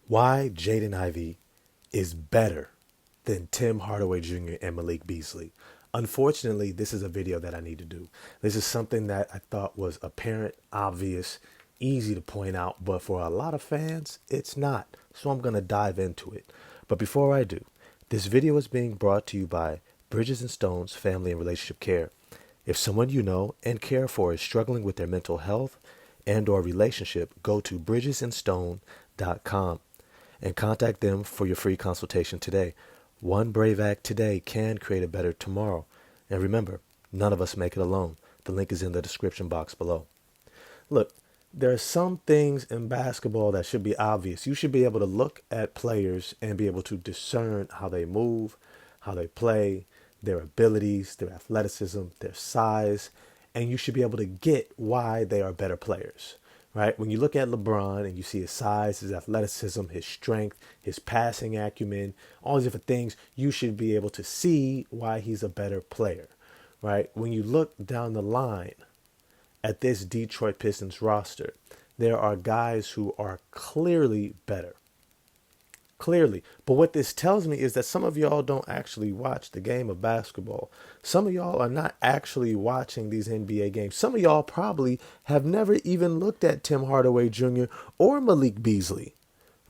Why Jaden Ivey is better than Tim Hardaway Jr. and Malik Beasley. Unfortunately, this is a video that I need to do. This is something that I thought was apparent, obvious, easy to point out, but for a lot of fans, it's not. So I'm going to dive into it. But before I do, this video is being brought to you by Bridges and Stones Family and Relationship Care. If someone you know and care for is struggling with their mental health and or relationship, go to bridgesandstone.com and contact them for your free consultation today. One brave act today can create a better tomorrow. And remember, none of us make it alone. The link is in the description box below. Look, there are some things in basketball that should be obvious. You should be able to look at players and be able to discern how they move, how they play, their abilities, their athleticism, their size, and you should be able to get why they are better players. Right? When you look at LeBron and you see his size, his athleticism, his strength, his passing acumen, all these different things, you should be able to see why he's a better player. Right? When you look down the line at this Detroit Pistons roster, there are guys who are clearly better. Clearly. But what this tells me is that some of y'all don't actually watch the game of basketball. Some of y'all are not actually watching these NBA games. Some of y'all probably have never even looked at Tim Hardaway Jr. or Malik Beasley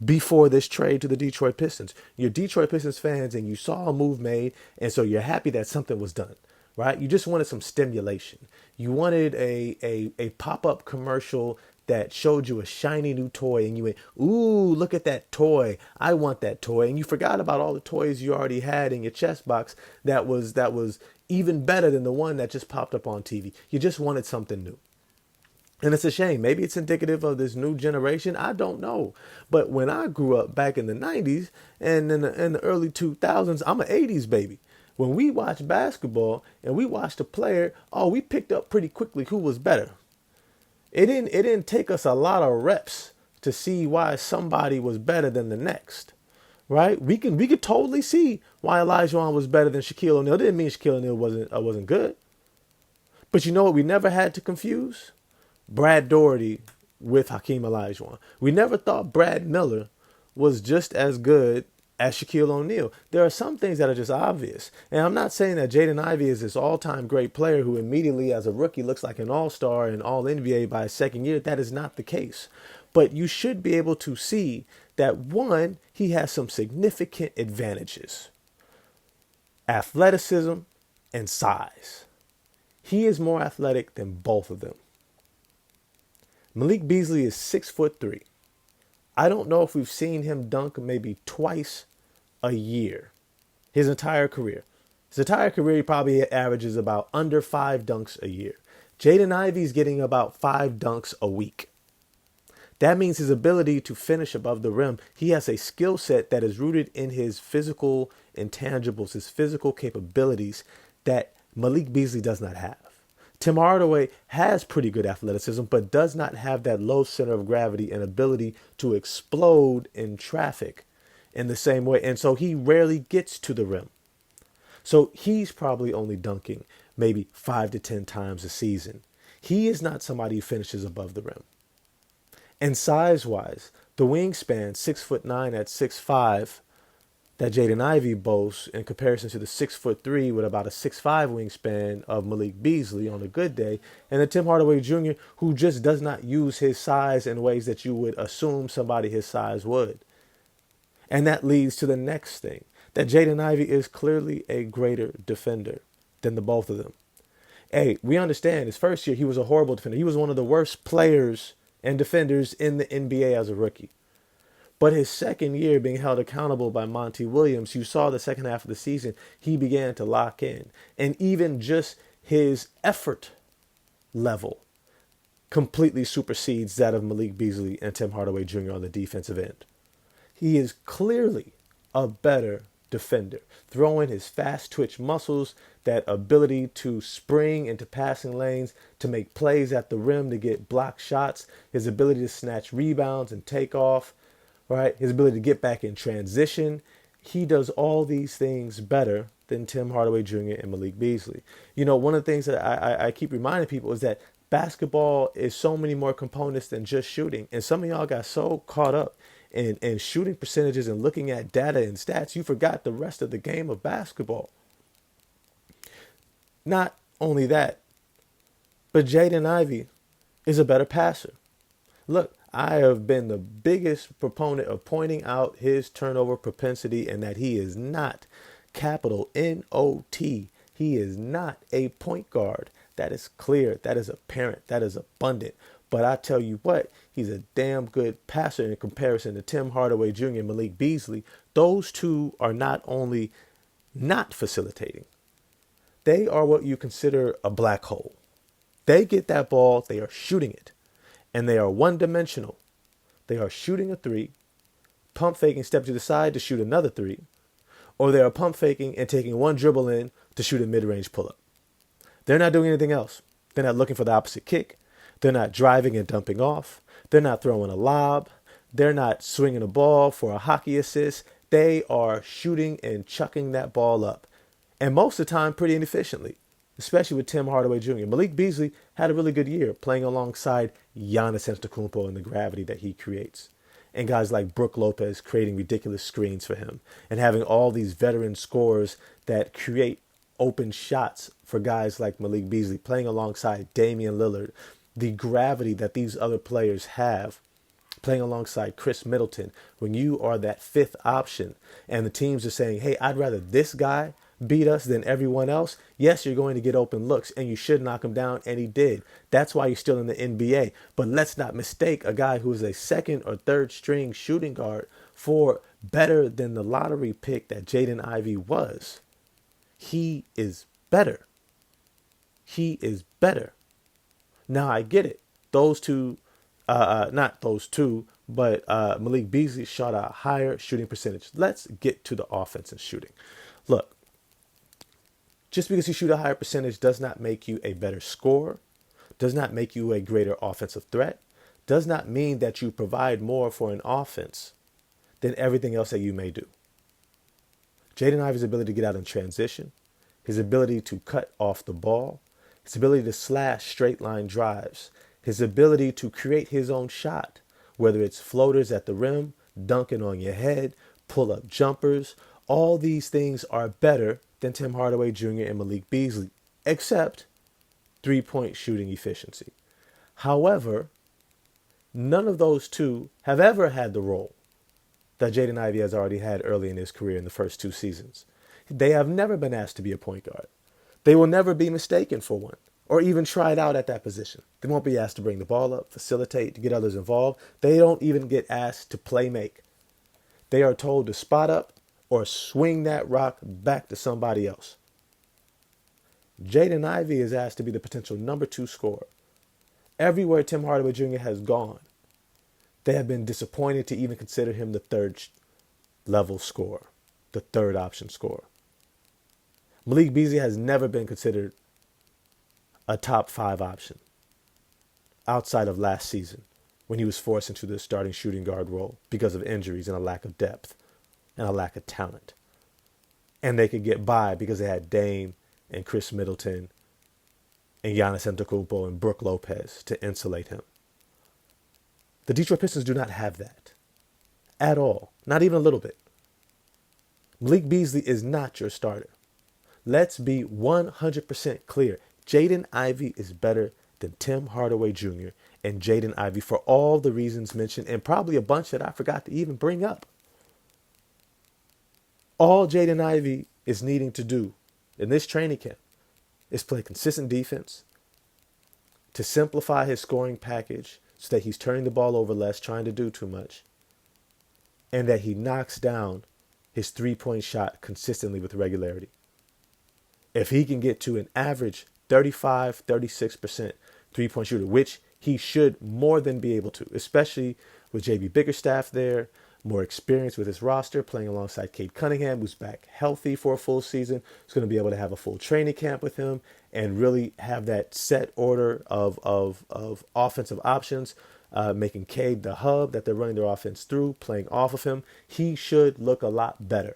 before this trade to the Detroit Pistons. You're Detroit Pistons fans and you saw a move made, and so you're happy that something was done. Right? You just wanted some stimulation. You wanted a pop-up commercial that showed you a shiny new toy and you went, ooh, look at that toy. I want that toy. And you forgot about all the toys you already had in your chest box that was even better than the one that just popped up on TV. You just wanted something new. And it's a shame. Maybe it's indicative of this new generation. I don't know. But when I grew up back in the 90s and in the early 2000s, I'm an 80s baby. When we watched basketball and we watched a player, we picked up pretty quickly who was better. It didn't take us a lot of reps to see why somebody was better than the next, right? We could totally see why Olajuwon was better than Shaquille O'Neal. It didn't mean Shaquille O'Neal wasn't good, but you know what? We never had to confuse Brad Daugherty with Hakeem Olajuwon. We never thought Brad Miller was just as good as Shaquille O'Neal. There are some things that are just obvious. And I'm not saying that Jaden Ivey is this all-time great player who immediately as a rookie looks like an all-star and all-NBA by his second year. That is not the case. But you should be able to see that, one, he has some significant advantages. Athleticism and size. He is more athletic than both of them. Malik Beasley is 6'3". I don't know if we've seen him dunk maybe twice a year, his entire career. His entire career, he probably averages about under 5 dunks a year. Jaden Ivey's getting about 5 dunks a week. That means his ability to finish above the rim. He has a skill set that is rooted in his physical intangibles, his physical capabilities that Malik Beasley does not have. Tim Hardaway has pretty good athleticism, but does not have that low center of gravity and ability to explode in traffic in the same way. And so he rarely gets to the rim. So he's probably only dunking maybe 5 to 10 times a season. He is not somebody who finishes above the rim. And size-wise, the wingspan, 6'9" at 6'5", that Jaden Ivey boasts in comparison to the 6'3" with about a 6'5" wingspan of Malik Beasley on a good day, and the Tim Hardaway Jr., who just does not use his size in ways that you would assume somebody his size would. And that leads to the next thing, that Jaden Ivey is clearly a greater defender than the both of them. Hey, we understand his first year he was a horrible defender. He was one of the worst players and defenders in the NBA as a rookie. But his second year being held accountable by Monty Williams, you saw the second half of the season, he began to lock in. And even just his effort level completely supersedes that of Malik Beasley and Tim Hardaway Jr. on the defensive end. He is clearly a better defender, throwing his fast twitch muscles, that ability to spring into passing lanes, to make plays at the rim, to get block shots, his ability to snatch rebounds and take off. Right? His ability to get back in transition. He does all these things better than Tim Hardaway Jr. and Malik Beasley. You know, one of the things that I keep reminding people is that basketball is so many more components than just shooting. And some of y'all got so caught up and shooting percentages and looking at data and stats, you forgot the rest of the game of basketball. Not only that, but Jaden Ivey is a better passer. Look, I have been the biggest proponent of pointing out his turnover propensity and that he is not, capital N-O-T, he is not a point guard. That is clear. That is apparent. That is abundant. But I tell you what, he's a damn good passer in comparison to Tim Hardaway Jr. and Malik Beasley. Those two are not only not facilitating, they are what you consider a black hole. They get that ball, they are shooting it, and they are one-dimensional. They are shooting a three, pump faking, step to the side to shoot another three, or they are pump faking and taking one dribble in to shoot a mid-range pull-up. They're not doing anything else. They're not looking for the opposite kick. They're not driving and dumping off. They're not throwing a lob. They're not swinging a ball for a hockey assist. They are shooting and chucking that ball up. And most of the time, pretty inefficiently, especially with Tim Hardaway Jr. Malik Beasley had a really good year playing alongside Giannis Antetokounmpo and the gravity that he creates. And guys like Brook Lopez creating ridiculous screens for him. And having all these veteran scorers that create open shots for guys like Malik Beasley playing alongside Damian Lillard. The gravity that these other players have playing alongside Chris Middleton, when you are that fifth option and the teams are saying, hey, I'd rather this guy beat us than everyone else. Yes, you're going to get open looks and you should knock him down. And he did. That's why he's still in the NBA. But let's not mistake a guy who is a second or third string shooting guard for better than the lottery pick that Jaden Ivey was. He is better. He is better. Now, I get it. Those two, not those two, but Malik Beasley shot a higher shooting percentage. Let's get to the offense and shooting. Look, just because you shoot a higher percentage does not make you a better scorer, does not make you a greater offensive threat, does not mean that you provide more for an offense than everything else that you may do. Jaden Ivey's ability to get out in transition, his ability to cut off the ball, his ability to slash straight line drives, his ability to create his own shot, whether it's floaters at the rim, dunking on your head, pull-up jumpers, all these things are better than Tim Hardaway Jr. and Malik Beasley, except three-point shooting efficiency. However, none of those two have ever had the role that Jaden Ivey has already had early in his career in the first two seasons. They have never been asked to be a point guard. They will never be mistaken for one or even tried out at that position. They won't be asked to bring the ball up, facilitate, to get others involved. They don't even get asked to play make. They are told to spot up or swing that rock back to somebody else. Jaden Ivey is asked to be the potential number two scorer. Everywhere Tim Hardaway Jr. has gone, they have been disappointed to even consider him the third level scorer, the third option scorer. Malik Beasley has never been considered a top five option outside of last season when he was forced into the starting shooting guard role because of injuries and a lack of depth and a lack of talent. And they could get by because they had Dame and Chris Middleton and Giannis Antetokounmpo and Brook Lopez to insulate him. The Detroit Pistons do not have that at all, not even a little bit. Malik Beasley is not your starter. Let's be 100% clear. Jaden Ivey is better than Tim Hardaway Jr. and Jaden Ivey for all the reasons mentioned and probably a bunch that I forgot to even bring up. All Jaden Ivey is needing to do in this training camp is play consistent defense, to simplify his scoring package so that he's turning the ball over less, trying to do too much, and that he knocks down his three-point shot consistently with regularity. If he can get to an average 35, 36% three-point shooter, which he should more than be able to, especially with JB Bickerstaff there, more experience with his roster, playing alongside Cade Cunningham, who's back healthy for a full season. He's going to be able to have a full training camp with him and really have that set order of offensive options, making Cade the hub that they're running their offense through, playing off of him. He should look a lot better.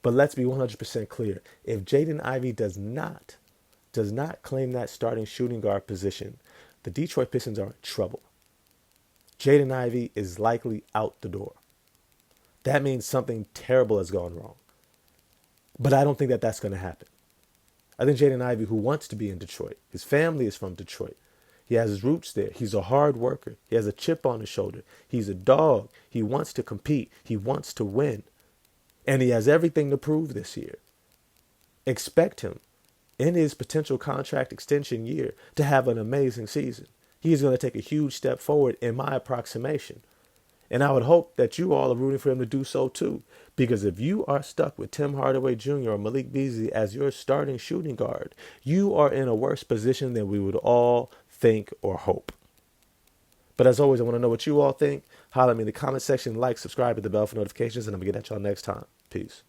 But let's be 100% clear. If Jaden Ivey does not claim that starting shooting guard position, the Detroit Pistons are in trouble. Jaden Ivey is likely out the door. That means something terrible has gone wrong. But I don't think that that's going to happen. I think Jaden Ivey, who wants to be in Detroit, his family is from Detroit. He has his roots there. He's a hard worker. He has a chip on his shoulder. He's a dog. He wants to compete. He wants to win. And he has everything to prove this year. Expect him in his potential contract extension year to have an amazing season. He's going to take a huge step forward in my approximation. And I would hope that you all are rooting for him to do so too. Because if you are stuck with Tim Hardaway Jr. or Malik Beasley as your starting shooting guard, you are in a worse position than we would all think or hope. But as always, I want to know what you all think. Holler at me in the comment section, like, subscribe, hit the bell for notifications, and I'm going to get at y'all next time. Peace.